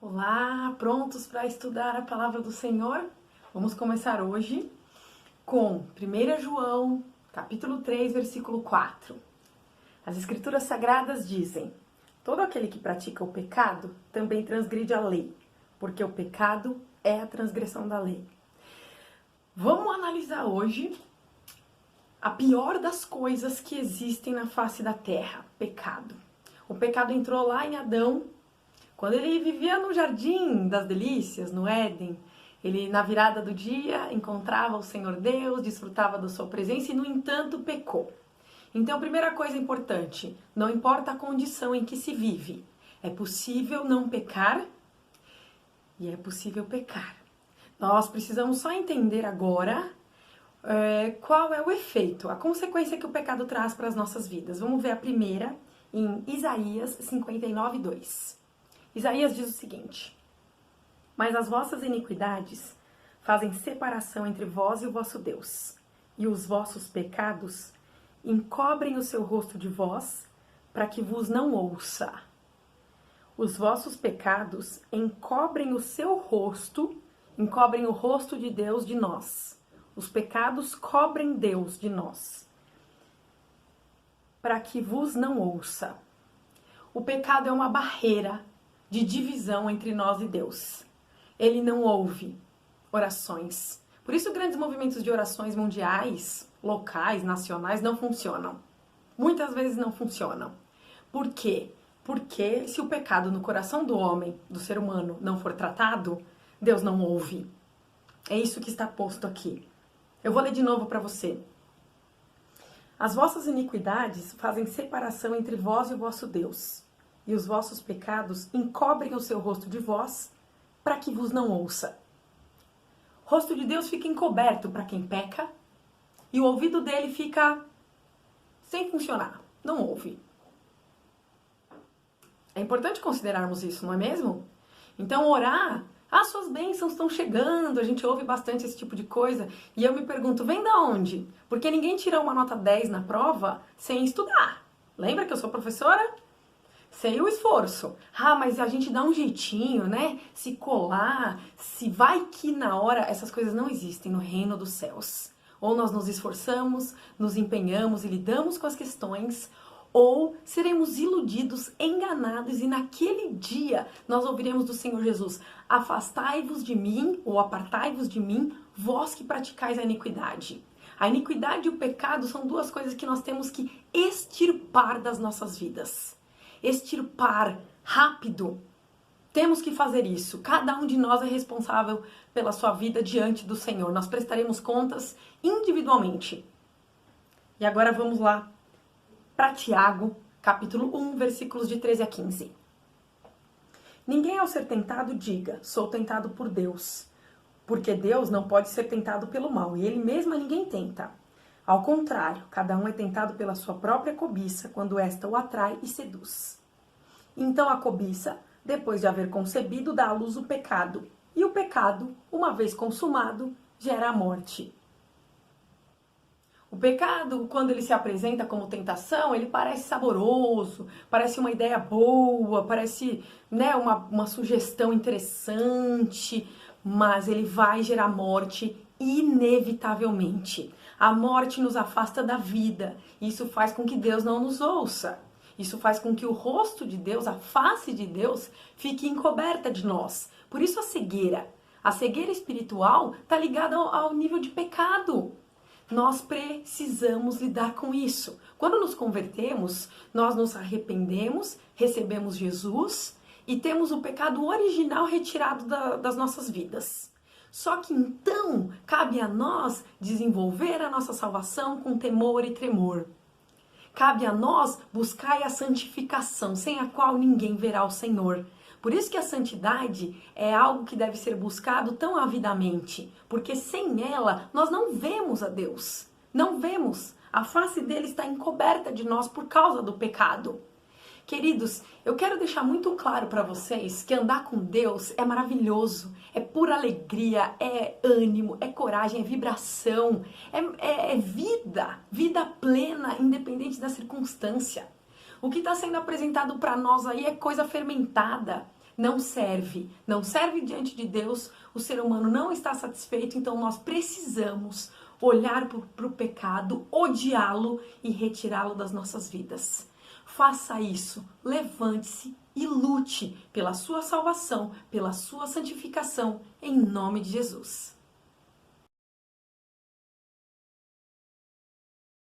Olá, prontos para estudar a palavra do Senhor? Vamos começar hoje com 1 João, capítulo 3, versículo 4. As Escrituras Sagradas dizem: todo aquele que pratica o pecado também transgride a lei, porque o pecado é a transgressão da lei. Vamos analisar hoje a pior das coisas que existem na face da terra, pecado. O pecado entrou lá em Adão. Quando ele vivia no Jardim das Delícias, no Éden, ele na virada do dia encontrava o Senhor Deus, desfrutava da sua presença e, no entanto, pecou. Então, primeira coisa importante, não importa a condição em que se vive, é possível não pecar e é possível pecar. Nós precisamos só entender agora qual é o efeito, a consequência que o pecado traz para as nossas vidas. Vamos ver a primeira em Isaías 59, 2. Isaías diz o seguinte: mas as vossas iniquidades fazem separação entre vós e o vosso Deus, e os vossos pecados encobrem o seu rosto de vós, para que vos não ouça. Os vossos pecados encobrem o seu rosto, encobrem o rosto de Deus de nós. Os pecados cobrem Deus de nós, para que vos não ouça. O pecado é uma barreira de divisão entre nós e Deus. Ele não ouve orações. Por isso, grandes movimentos de orações mundiais, locais, nacionais, não funcionam. Muitas vezes não funcionam. Por quê? Porque se o pecado no coração do homem, do ser humano, não for tratado, Deus não ouve. É isso que está posto aqui. Eu vou ler de novo para você. As vossas iniquidades fazem separação entre vós e o vosso Deus, e os vossos pecados encobrem o seu rosto de vós, para que vos não ouça. O rosto de Deus fica encoberto para quem peca, e o ouvido dele fica sem funcionar, não ouve. É importante considerarmos isso, não é mesmo? Então, orar, as suas bênçãos estão chegando, a gente ouve bastante esse tipo de coisa, e eu me pergunto, vem da onde? Porque ninguém tira uma nota 10 na prova sem estudar. Lembra que eu sou professora? Sei o esforço. Mas a gente dá um jeitinho, né? Se colar, se vai que na hora, essas coisas não existem no reino dos céus. Ou nós nos esforçamos, nos empenhamos e lidamos com as questões, ou seremos iludidos, enganados e naquele dia nós ouviremos do Senhor Jesus: afastai-vos de mim, ou apartai-vos de mim, vós que praticais a iniquidade. A iniquidade e o pecado são duas coisas que nós temos que extirpar das nossas vidas. Extirpar rápido. Temos que fazer isso. Cada um de nós é responsável pela sua vida diante do Senhor. Nós prestaremos contas individualmente. E agora vamos lá para Tiago, capítulo 1, versículos de 13 a 15. Ninguém ao ser tentado diga: sou tentado por Deus, porque Deus não pode ser tentado pelo mal, e ele mesmo a ninguém tenta. Ao contrário, cada um é tentado pela sua própria cobiça, quando esta o atrai e seduz. Então a cobiça, depois de haver concebido, dá à luz o pecado. E o pecado, uma vez consumado, gera a morte. O pecado, quando ele se apresenta como tentação, ele parece saboroso, parece uma ideia boa, parece, né, uma sugestão interessante, mas ele vai gerar morte inevitavelmente. A morte nos afasta da vida. Isso faz com que Deus não nos ouça. Isso faz com que o rosto de Deus, a face de Deus, fique encoberta de nós. Por isso a cegueira espiritual está ligada ao nível de pecado. Nós precisamos lidar com isso. Quando nos convertemos, nós nos arrependemos, recebemos Jesus e temos o pecado original retirado das nossas vidas. Só que então cabe a nós desenvolver a nossa salvação com temor e tremor. Cabe a nós buscar a santificação, sem a qual ninguém verá o Senhor. Por isso que a santidade é algo que deve ser buscado tão avidamente, porque sem ela nós não vemos a Deus. Não vemos. A face dele está encoberta de nós por causa do pecado. Queridos, eu quero deixar muito claro para vocês que andar com Deus é maravilhoso, é pura alegria, é ânimo, é coragem, é vibração, é vida, vida plena, independente da circunstância. O que está sendo apresentado para nós aí é coisa fermentada, não serve diante de Deus, o ser humano não está satisfeito, então nós precisamos olhar para o pecado, odiá-lo e retirá-lo das nossas vidas. Faça isso, levante-se e lute pela sua salvação, pela sua santificação, em nome de Jesus.